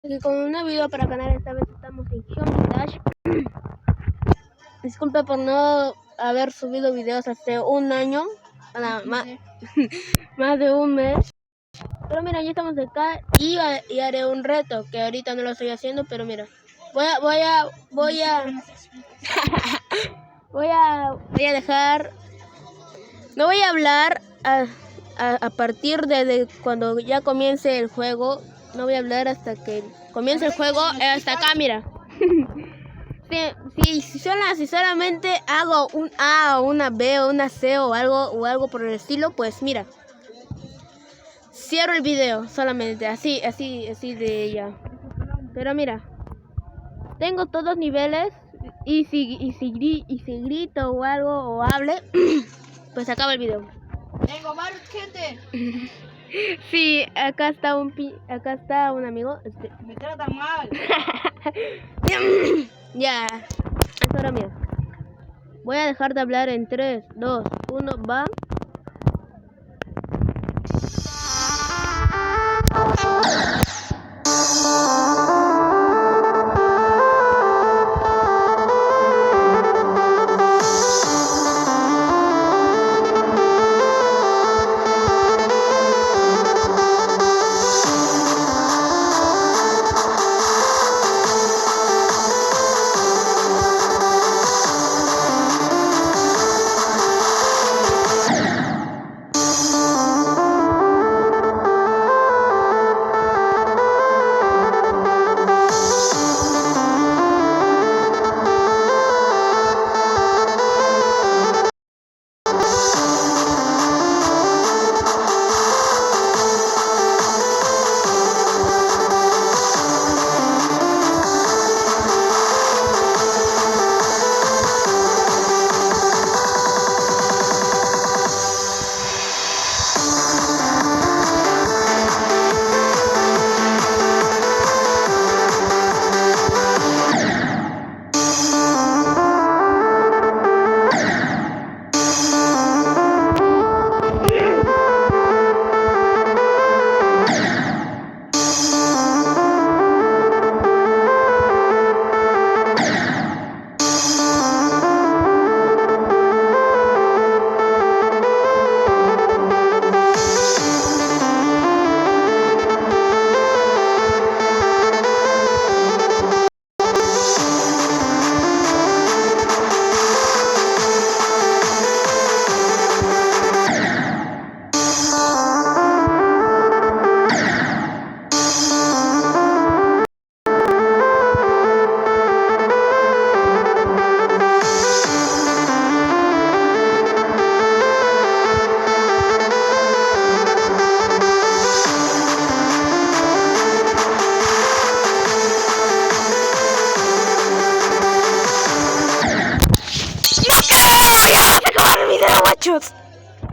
Aquí con un nuevo video para el canal. Esta vez estamos en Hyundai Dash. Disculpe por no haber subido videos hace un año, más de un mes. Pero mira, ya estamos acá y haré un reto que ahorita no lo estoy haciendo, pero mira, voy a dejar, no voy a hablar a partir de cuando ya comience el juego. No voy a hablar hasta que comience el juego, hasta acá, mira. Si solamente hago un A o una B o una C o algo por el estilo, pues mira, cierro el video solamente, así de ella. Pero mira, tengo todos niveles y si grito o algo o hable, pues acaba el video. Tengo más gente. Sí, acá está un amigo. Me tratan mal. Ya, es hora mía. Voy a dejar de hablar en 3, 2, 1, va.